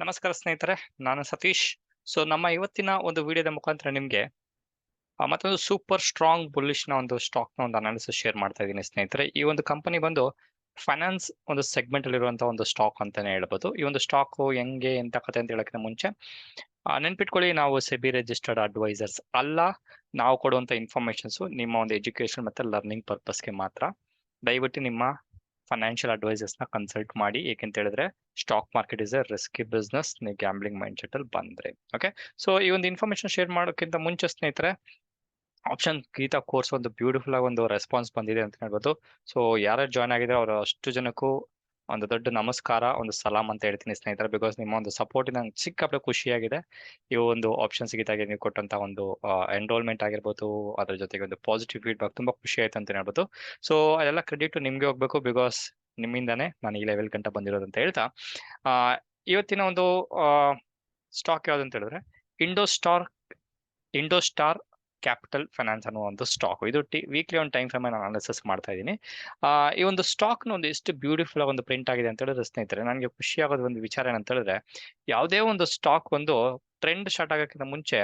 ನಮಸ್ಕಾರ ಸ್ನೇಹಿತರೆ, ನಾನು ಸತೀಶ್. ನಮ್ಮ ಇವತ್ತಿನ ಒಂದು ವಿಡಿಯೋದ ಮುಖಾಂತರ ನಿಮಗೆ ಮತ್ತೊಂದು ಸೂಪರ್ ಸ್ಟ್ರಾಂಗ್ ಬುಲ್ಲಿಶ್ ನ ಒಂದು ಸ್ಟಾಕ್ ನ ಒಂದು ಅನಾಲಿಸಿಸ್ ಶೇರ್ ಮಾಡ್ತಾ ಇದ್ದೀನಿ ಸ್ನೇಹಿತರೆ. ಈ ಒಂದು ಕಂಪನಿ ಬಂದು ಫೈನಾನ್ಸ್ ಒಂದು ಸೆಗ್ಮೆಂಟ್ ಅಲ್ಲಿ ಇರುವಂತಹ ಒಂದು ಸ್ಟಾಕ್ ಅಂತಾನೆ ಹೇಳ್ಬೋದು. ಈ ಒಂದು ಸ್ಟಾಕ್ ಹೆಂಗೆ ಎಂತ ಕತೆ ಅಂತ ಹೇಳಕ್ಕಿಂತ ಮುಂಚೆ ನೆನ್ಪಿಟ್ಕೊಳ್ಳಿ, ನಾವು ಸೆಬಿ ರಿಜಿಸ್ಟರ್ಡ್ ಅಡ್ವೈಸರ್ಸ್ ಅಲ್ಲ. ನಾವು ಕೊಡುವಂತ ಇನ್ಫಾರ್ಮೇಶನ್ಸ್ ನಿಮ್ಮ ಒಂದು ಎಜುಕೇಶನ್ ಮತ್ತೆ ಲರ್ನಿಂಗ್ ಪರ್ಪಸ್ಗೆ ಮಾತ್ರ. ದಯವಿಟ್ಟು ನಿಮ್ಮ ಫೈನಾನ್ಷಿಯಲ್ ಅಡ್ವೈಸರ್ಸ್ ನ ಕನ್ಸಲ್ಟ್ ಮಾಡಿ. ಏಕೆಂತ ಹೇಳಿದ್ರೆ stock market is A risky business, ನೀವು ಗ್ಯಾಂಬ್ಲಿಂಗ್ ಮೈಂಡ್ ಸೆಟ್ ಅಲ್ಲಿ ಬಂದ್ರೆ. ಓಕೆ, ಈ ಒಂದು ಇನ್ಫಾರ್ಮೇಶನ್ ಶೇರ್ ಮಾಡೋಕ್ಕಿಂತ ಮುಂಚೆ ಸ್ನೇಹಿತರೆ, ಆಪ್ಷನ್ ಗೀತಾ ಕೋರ್ಸ್ ಒಂದು ಬ್ಯೂಟಿಫುಲ್ ಆಗಿ ಒಂದು ರೆಸ್ಪಾನ್ಸ್ ಬಂದಿದೆ ಅಂತ ಹೇಳ್ಬೋದು. ಯಾರ್ಯಾರು ಜಾಯ್ನ್ ಆಗಿದ್ರೆ ಅವರು ಅಷ್ಟು ಜನಕ್ಕೂ ಒಂದು ದೊಡ್ಡ ನಮಸ್ಕಾರ, ಒಂದು ಸಲಾಂ ಅಂತ ಹೇಳ್ತೀನಿ ಸ್ನೇಹಿತರೆ. ಬಿಕಾಸ್ ನಿಮ್ಮ ಒಂದು ಸಪೋರ್ಟ್ ನಂಗೆ ಸಿಕ್ಕಾಪಟ್ಟೆ ಖುಷಿಯಾಗಿದೆ. ಈ ಒಂದು ಆಪ್ಷನ್ಸ್ ಗೀತಾಗೆ ನೀವು ಕೊಟ್ಟಂತ ಒಂದು ಎನ್ರೋಲ್ಮೆಂಟ್ ಆಗಿರ್ಬೋದು, ಅದ್ರ ಜೊತೆಗೆ ಒಂದು ಪಾಸಿಟಿವ್ ಫೀಡ್ಬ್ಯಾಕ್ ತುಂಬಾ ಖುಷಿ ಆಯ್ತು ಅಂತ ಹೇಳ್ಬೋದು. ಅದೆಲ್ಲ ಕ್ರೆಡಿಟ್ ನಿಮ್ಗೆ ಹೋಗ್ಬೇಕು, ಬಿಕಾಸ್ ನಿಮ್ಮಿಂದಾನೇ ನಾನು ಈ ಲೆವೆಲ್ ಗಂಟ ಬಂದಿರೋದು ಅಂತ ಹೇಳ್ತಾ, ಆ ಇವತ್ತಿನ ಒಂದು ಸ್ಟಾಕ್ ಯಾವ್ದು ಅಂತ ಹೇಳಿದ್ರೆ ಇಂಡೋಸ್ಟಾರ್ ಇಂಡೋಸ್ಟಾರ್ ಕ್ಯಾಪಿಟಲ್ ಫೈನಾನ್ಸ್ ಅನ್ನೋ ಒಂದು ಸ್ಟಾಕ್. ಇದು ವೀಕ್ಲಿ ಒಂದು ಟೈಮ್ ಫ್ರೇಮ್ ಅನಾಲಿಸಿಸ್ ಮಾಡ್ತಾ ಇದ್ದೀನಿ. ಈ ಒಂದು ಸ್ಟಾಕ್ ನ ಒಂದು ಎಷ್ಟು ಬ್ಯೂಟಿಫುಲ್ ಆಗಿ ಒಂದು ಪ್ರಿಂಟ್ ಆಗಿದೆ ಅಂತ ಹೇಳಿದ್ರೆ ಸ್ನೇಹಿತರೆ, ನನಗೆ ಖುಷಿ ಆಗೋದು ಒಂದು ವಿಚಾರ ಏನಂತ ಹೇಳಿದ್ರೆ, ಯಾವುದೇ ಒಂದು ಸ್ಟಾಕ್ ಒಂದು ಟ್ರೆಂಡ್ ಸ್ಟಾರ್ಟ್ ಆಗೋಕ್ಕಿಂತ ಮುಂಚೆ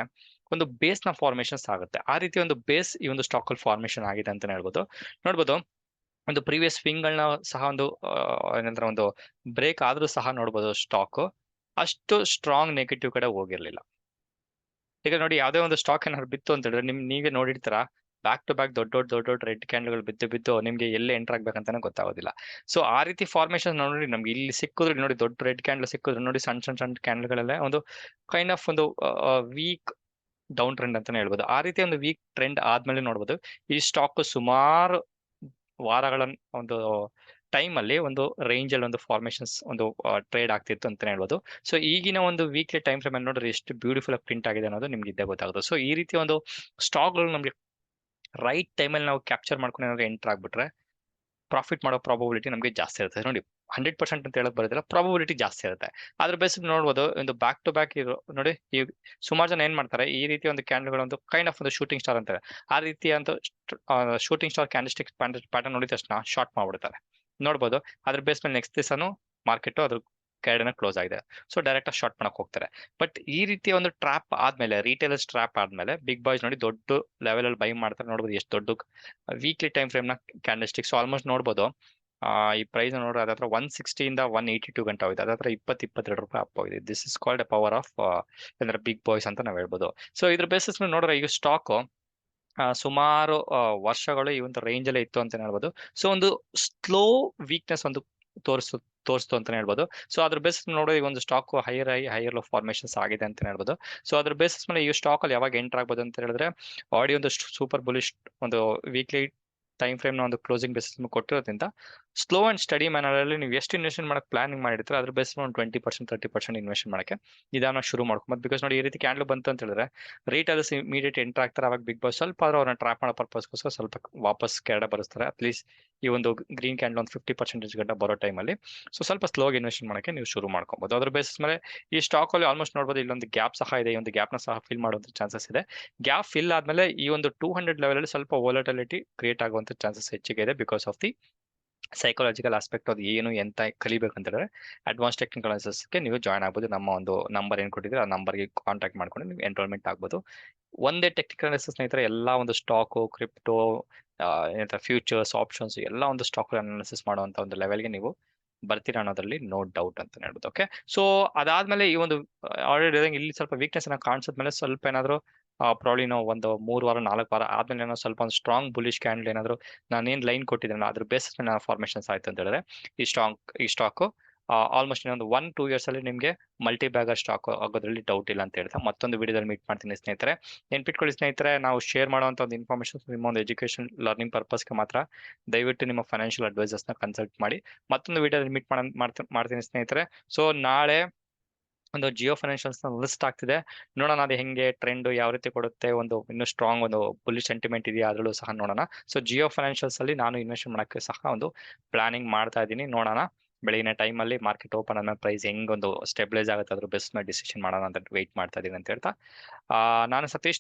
ಒಂದು ಬೇಸ್ ನ ಫಾರ್ಮೇಶನ್ಸ್ ಆಗುತ್ತೆ. ಆ ರೀತಿ ಒಂದು ಬೇಸ್ ಈ ಒಂದು ಸ್ಟಾಕ್ ಅಲ್ಲಿ ಫಾರ್ಮೇಶನ್ ಆಗಿದೆ ಅಂತ ಹೇಳ್ಬೋದು. ನೋಡ್ಬೋದು, ಒಂದು ಪ್ರೀವಿಯಸ್ ಸ್ವಿಂಗ್ ಗಳನ್ನ ಸಹ ಒಂದು ಏನಂದ್ರೆ ಒಂದು ಬ್ರೇಕ್ ಆದ್ರೂ ಸಹ ನೋಡ್ಬೋದು, ಸ್ಟಾಕ್ ಅಷ್ಟು ಸ್ಟ್ರಾಂಗ್ ನೆಗೆಟಿವ್ ಕಡೆ ಹೋಗಿರ್ಲಿಲ್ಲ. ಈಗ ನೋಡಿ, ಯಾವುದೇ ಒಂದು ಸ್ಟಾಕ್ ಏನಾದ್ರು ಬಿತ್ತು ಅಂತ ಹೇಳಿದ್ರೆ ನೀವೇ ನೋಡಿರ್ತೀರಾ, ಬ್ಯಾಕ್ ಟು ಬ್ಯಾಕ್ ದೊಡ್ಡ ರೆಡ್ ಕ್ಯಾಂಡಲ್ಗಳು ಬಿದ್ದು ನಿಮ್ಗೆ ಎಲ್ಲಿ ಎಂಟರ್ ಆಗ್ಬೇಕಂತಾನೆ ಗೊತ್ತಾಗೋದಿಲ್ಲ. ಆ ರೀತಿ ಫಾರ್ಮೇಶನ್ ನೋಡಿ, ನಮ್ಗೆ ಇಲ್ಲಿ ಸಿಕ್ಕಿದ್ರೆ ನೋಡಿ, ದೊಡ್ಡ ರೆಡ್ ಕ್ಯಾಂಡಲ್ ಸಿಕ್ಕಿದ್ರೆ ನೋಡಿ, ಸಣ್ಣ ಕ್ಯಾಂಡಲ್ಗಳೆಲ್ಲ ಒಂದು ಕೈಂಡ್ ಆಫ್ ಒಂದು ವೀಕ್ ಡೌನ್ ಟ್ರೆಂಡ್ ಅಂತಾನೆ ಹೇಳ್ಬೋದು. ಆ ರೀತಿ ಒಂದು ವೀಕ್ ಟ್ರೆಂಡ್ ಆದ್ಮೇಲೆ ನೋಡ್ಬೋದು, ಈ ಸ್ಟಾಕ್ ಸುಮಾರು ವಾರಗಳ ಒಂದು ಟೈಮ್ ಅಲ್ಲಿ ಒಂದು ರೇಂಜ್ ಅಲ್ಲಿ ಒಂದು ಫಾರ್ಮೇಶನ್ಸ್ ಒಂದು ಟ್ರೇಡ್ ಆಗ್ತಿತ್ತು ಅಂತಾನೆ ಹೇಳ್ಬೋದು. ಈಗಿನ ಒಂದು ವೀಕ್ಲಿ ಟೈಮ್ ಫ್ರೇಮ್ ಅಲ್ಲಿ ನೋಡ್ರಿ ಎಷ್ಟು ಬ್ಯೂಟಿಫುಲ್ ಆಗಿ ಪ್ರಿಂಟ್ ಆಗಿದೆ ಅನ್ನೋದು ನಿಮ್ಗೆ ಇದ್ದೇ ಗೊತ್ತಾಗುತ್ತೆ. ಈ ರೀತಿ ಒಂದು ಸ್ಟಾಕ್ ಗಳು ನಮ್ಗೆ ರೈಟ್ ಟೈಮಲ್ಲಿ ನಾವು ಕ್ಯಾಪ್ಚರ್ ಮಾಡ್ಕೊಂಡು ಏನಾದ್ರು ಎಂಟರ್ ಆಗ್ಬಿಟ್ರೆ ಪ್ರಾಫಿಟ್ ಮಾಡೋ ಪ್ರಾಬಬಿಲಿಟಿ ನಮಗೆ ಜಾಸ್ತಿ ಇರುತ್ತೆ. ನೋಡಿ, 100% ಅಂತ ಹೇಳಕ್ ಬರೋದಿಲ್ಲ, ಪ್ರಾಬಬಿಲಿಟಿ ಜಾಸ್ತಿ ಇರುತ್ತೆ. ಅದ್ರ ಬೇಸ್ ನೋಡ್ಬೋದು, ಒಂದು ಬ್ಯಾಕ್ ಟು ಬ್ಯಾಕ್ ಇರೋ ನೋಡಿ, ಈ ಸುಮಾರು ಜನ ಏನ್ ಮಾಡ್ತಾರೆ, ಈ ರೀತಿ ಒಂದು ಕ್ಯಾಂಡಲ್ಗಳು ಒಂದು ಕೈಂಡ್ ಆಫ್ ಒಂದು ಶೂಟಿಂಗ್ ಸ್ಟಾರ್ ಅಂತಾರೆ. ಆ ರೀತಿ ಅಂತ ಶೂಟಿಂಗ್ ಸ್ಟಾರ್ ಕ್ಯಾಂಡಲ್ಸ್ಟಿಕ್ ಪ್ಯಾಟರ್ನ್ ನೋಡಿದ ತಕ್ಷಣ ಶಾರ್ಟ್ ಮಾಡ್ಬಿಡ್ತಾರೆ. ನೋಡ್ಬೋದು, ಅದ್ರ ಬೇಸ್ ಮೇಲೆ ನೆಕ್ಸ್ಟ್ ದಿವಸನು ಮಾರ್ಕೆಟ್ ಅದ್ರ ಕೆಳಗಡೆ ಕ್ಲೋಸ್ ಆಗಿದೆ. ಡೈರೆಕ್ಟ್ ಆಗಿ ಶಾರ್ಟ್ ಮಾಡಕ್ ಹೋಗ್ತಾರೆ. ಬಟ್ ಈ ರೀತಿ ಒಂದು ಟ್ರಾಪ್ ಆದ್ಮೇಲೆ, ರಿಟೇಲರ್ಸ್ ಟ್ರಾಪ್ ಆದ್ಮೇಲೆ ಬಿಗ್ ಬಾಯ್ಸ್ ನೋಡಿ ದೊಡ್ಡ ಲೆವೆಲ್ ಅಲ್ಲಿ ಬೈ ಮಾಡ್ತಾರೆ. ನೋಡ್ಬೋದು ಎಷ್ಟು ದೊಡ್ಡ ವೀಕ್ಲಿ ಟೈಮ್ ಫ್ರೇಮ್ ನ ಕ್ಯಾಂಡಲ್ಸ್ಟಿಕ್ಸ್ ಆಲ್ಮೋಸ್ಟ್ ನೋಡ್ಬೋದು. ಈ ಪ್ರೈಸ್ ನೋಡ್ರೆ ಅದತ್ರ 160 ಇಂದ 182 ಗಂಟೆ ಹೋಗಿದೆ. ಅದತ್ರ 22 ರೂಪಾಯಿ ಅಪ್ ಹೋಗಿದೆ. This is called A power of ಅಂದ್ರೆ ಬಿಗ್ ಬಾಯ್ಸ್ ಅಂತ ನಾವ್ ಹೇಳ್ಬೋದು. ಇದ್ರ ಬೇಸಿಸ್ ಮೇಲೆ ನೋಡ್ರೆ ಈಗ ಸ್ಟಾಕ್ ಸುಮಾರು ವರ್ಷಗಳು ಈ ಒಂದು ರೇಂಜ್ ಅಲ್ಲೇ ಇತ್ತು ಅಂತ ಹೇಳ್ಬೋದು. ಒಂದು ಸ್ಲೋ ವೀಕ್ನೆಸ್ ಒಂದು ತೋರಿಸ್ತು ಅಂತಾನೆ ಹೇಳ್ಬೋದು. ಅದ್ರ ಬೇಸಿಸ್ ನೋಡೋ, ಈಗ ಒಂದು ಸ್ಟಾಕ್ ಹೈಯರ್ ಲೋ ಫಾರ್ಮೇಶನ್ಸ್ ಆಗಿದೆ ಅಂತ ಹೇಳ್ಬೋದು. ಅದ್ರ ಬೇಸಿಸ್ ಮೇಲೆ ಈ ಸ್ಟಾಕ್ ಅಲ್ಲಿ ಯಾವಾಗ ಎಂಟರ್ ಆಗ್ಬೋದು ಅಂತ ಹೇಳಿದ್ರೆ, ಆಲ್ರೆಡಿ ಒಂದು ಸೂಪರ್ ಬುಲಿಶ್ ಒಂದು ವೀಕ್ಲಿ ಟೈಮ್ ಫ್ರೇಮ್ ನ ಒಂದು ಕ್ಲೋಸಿಂಗ್ ಬೇಸಿಸ್ ಕೊಟ್ಟಿರೋದ್ರಿಂದ ಸ್ಲೋ ಅಂಡ್ ಸ್ಟಡಿ ಮ್ಯಾನರ್ ಅಲ್ಲಿ ನೀವು ಎಷ್ಟು ಇನ್ವೆಸ್ಟ್ ಮಾಡಕ್ ಪ್ಲಾನಿಂಗ್ ಮಾಡಿರ್ತೀರ, ಅದ್ರ ಬೇಸ್ ಒಂದು 20% 30% ಇನ್ವೆಸ್ಟ್ ಮಾಡಕ್ಕೆ ನಿಧಾನ ಶುರು ಮಾಡ್ಕೊಂಬತ್. ಬಿಕಾಸ್ ನೋಡಿ, ಈ ರೀತಿ ಕ್ಯಾಂಡಲ್ ಬಂತು ಅಂತ ಹೇಳಿದ್ರೆ ರೇಟರ್ಸ್ ಇಮಿಡಿಯೇಟ್ ಎಂಟರ್ ಆಗ್ತಾರೆ. ಅವಾಗ ಬಿಗ್ ಬಾಸ್ ಸ್ವಲ್ಪ ಅವ್ರನ್ನ ಟ್ರಾಪ್ ಮಾಡೋ ಪರ್ಪಸ್ಗೋಸ್ಕರ ಸ್ವಲ್ಪ ವಾಪಸ್ ಕೆಳಗಡೆ ಬರೆಸ್ತಾರೆ. ಅಟ್ಲೀಸ್ಟ್ ಈ ಒಂದು ಗ್ರೀನ್ ಕ್ಯಾಂಡಲ್ ಒಂದು 50% ಗಂಟೆ ಬರೋ ಟೈಮಲ್ಲಿ ಸ್ವಲ್ಪ ಸ್ಲೋ ಇನ್ವೆಸ್ಟ್ ಮಾಡಕ್ಕೆ ನೀವು ಶುರು ಮಾಡ್ಕೊಬಹುದು. ಅದ್ರ ಬೇಸಿಸ್ ಮೇಲೆ ಈ ಸ್ಟಾಕ್ ಅಲ್ಲಿ ಆಲ್ಮೋಸ್ಟ್ ನೋಡಬಹುದು, ಇಲ್ಲೊಂದು ಗ್ಯಾಪ್ ಸಹ ಇದೆ. ಈ ಒಂದು ಗ್ಯಾಪ್ ನ ಸಹ ಫಿಲ್ ಮಾಡುವಂತ ಚಾನ್ಸಸ್ ಇದೆ. ಗ್ಯಾಪ್ ಫಿಲ್ ಆದ್ಮೇಲೆ ಈ ಒಂದು 200 ಲೆವೆಲ್ ಅಲ್ಲಿ ಸ್ವಲ್ಪ ವೋಲಟಿಲಿಟಿ ಕ್ರಿಯೇಟ್ ಆಗುವಂತ ಚಾನ್ಸಸ್ ಹೆಚ್ಚಿಗೆ ಇದೆ. Because of the psychological aspect ಅದು ಏನು ಎಂತ ಕಲಿಬೇಕು ಅಂತ ಹೇಳಿದ್ರೆ, ಅಡ್ವಾನ್ಸ್ ಟೆಕ್ನಿಕಲ್ ಅನಾಲಿಸಿಸ್ಗೆ ನೀವು ಜಾಯ್ನ್ ಆಗ್ಬೋದು. ನಮ್ಮ ಒಂದು ನಂಬರ್ ಏನ್ ಕೊಟ್ಟಿದ್ರೆ ಆ ನಂಬರ್ಗೆ ಕಾಂಟ್ಯಾಕ್ಟ್ ಮಾಡ್ಕೊಂಡು ನೀವು ಎನ್ರೋಲ್ಮೆಂಟ್ ಆಗ್ಬೋದು. ಒಂದೇ ಟೆಕ್ನಿಕಲ್ ಅನಾಲಿಸಿಸ್ ಸ್ನೇಹಿತರೆ, ಎಲ್ಲ ಒಂದು ಸ್ಟಾಕು, ಕ್ರಿಪ್ಟೋ, ಏನಂತ ಫ್ಯೂಚರ್ಸ್, ಆಪ್ಷನ್ಸ್ ಎಲ್ಲ ಒಂದು ಸ್ಟಾಕ್ ಅನಾಲಿಸಿಸ್ ಮಾಡುವಂತ ಒಂದು ಲೆವೆಲ್ಗೆ ನೀವು ಬರ್ತೀರಾ ಅನ್ನೋದ್ರಲ್ಲಿ ನೋ ಡೌಟ್ ಅಂತ ಹೇಳ್ಬೋದು. ಓಕೆ, ಅದಾದ್ಮೇಲೆ ಈ ಒಂದು ಆಲ್ರೆಡಿ ಇಲ್ಲಿ ಸ್ವಲ್ಪ ವೀಕ್ನೆಸ್ ಕಾಣಿಸಿದ್ಮೇಲೆ ಸ್ವಲ್ಪ ಏನಾದ್ರು ಪ್ರಾಬ್ಲಿ ನಾವು ಒಂದು 3 ವಾರ 4 ವಾರ ಆದ್ಮೇಲೆ ಏನೋ ಸ್ವಲ್ಪ ಒಂದು ಸ್ಟ್ರಾಂಗ್ ಬುಲಿಶ್ ಕ್ಯಾಂಡಲ್ ಏನಾದ್ರು ನಾನೇನ್ ಲೈನ್ ಕೊಟ್ಟಿದ್ದೇನೆ ಅದ್ರ ಬೇಸಿಸ್ ಮೇಲೆ ಫಾರ್ಮೇಶನ್ಸ್ ಆಯ್ತು ಅಂತ ಹೇಳಿದ್ರೆ, ಈ ಸ್ಟಾಕ್ ಆಲ್ಮೋಸ್ಟ್ ಇನ್ನೊಂದು 1-2 ಇಯರ್ಸ್ ಅಲ್ಲಿ ನಿಮಗೆ ಮಲ್ಟಿ ಬ್ಯಾಗರ್ ಸ್ಟಾಕ್ ಆಗೋದ್ರಲ್ಲಿ ಡೌಟ್ ಇಲ್ಲ ಅಂತ ಹೇಳ್ತಾ ಮತ್ತೊಂದು ವಿಡಿಯೋದಲ್ಲಿ ಮೀಟ್ ಮಾಡ್ತೀನಿ ಸ್ನೇಹಿತರೆ. ನೆನ್ಪಿಟ್ಕೊಳ್ಳಿ ಸ್ನೇಹಿತರೆ, ನಾವು ಶೇರ್ ಮಾಡುವಂತ ಒಂದು ಇನ್ಫಾರ್ಮೇಶನ್ ನಿಮ್ಮ ಒಂದು ಎಜುಕೇಶನ್ ಲರ್ನಿಂಗ್ ಪರ್ಪಸ್ಗೆ ಮಾತ್ರ. ದಯವಿಟ್ಟು ನಿಮ್ಮ ಫೈನಾನ್ಷಿಯಲ್ ಅಡ್ವೈಸರ್ಸ್ ನ ಕನ್ಸಲ್ಟ್ ಮಾಡಿ. ಮತ್ತೊಂದು ವಿಡಿಯೋದಲ್ಲಿ ಮೀಟ್ ಮಾಡ್ತೀನಿ ಸ್ನೇಹಿತರೆ. ನಾಳೆ ಒಂದು ಜಿಯೋ ಫೈನಾನ್ಷಿಯಲ್ಸ್ ಲಿಸ್ಟ್ ಆಗ್ತಿದೆ. ನೋಡೋಣ ಅದು ಹೆಂಗೆ ಟ್ರೆಂಡ್ ಯಾವ ರೀತಿ ಕೊಡುತ್ತೆ, ಒಂದು ಇನ್ನು ಸ್ಟ್ರಾಂಗ್ ಒಂದು ಬುಲಿಶ್ ಸೆಂಟಿಮೆಂಟ್ ಇದೆಯಾ ಅದರಲ್ಲೂ ಸಹ ನೋಡೋಣ. ಜಿಯೋ ಫೈನಾನ್ಷಿಯಲ್ಸ್ ಅಲ್ಲಿ ನಾನು ಇನ್ವೆಸ್ಟ್ ಮಾಡಕ್ಕೆ ಸಹ ಒಂದು ಪ್ಲಾನಿಂಗ್ ಮಾಡ್ತಾ ಇದ್ದೀನಿ. ನೋಡೋಣ ಬೆಳಗಿನ ಟೈಮ್ ಅಲ್ಲಿ ಮಾರ್ಕೆಟ್ ಓಪನ್ ಆದ್ಮೇಲೆ ಪ್ರೈಸ್ ಹೆಂಗ್ ಒಂದು ಸ್ಟೆಬಿಲೈಸ್ ಆಗುತ್ತೆ, ಅದ್ರ ಬೆಸ್ಟ್ ಮೇಲೆ ಡಿಸಿಷನ್ ಮಾಡೋಣ ಅಂತ ವೆಯ್ಟ್ ಮಾಡ್ತಾ ಇದೀನಿ ಅಂತ ಹೇಳ್ತಾ, ನಾನು ಸತೀಶ್,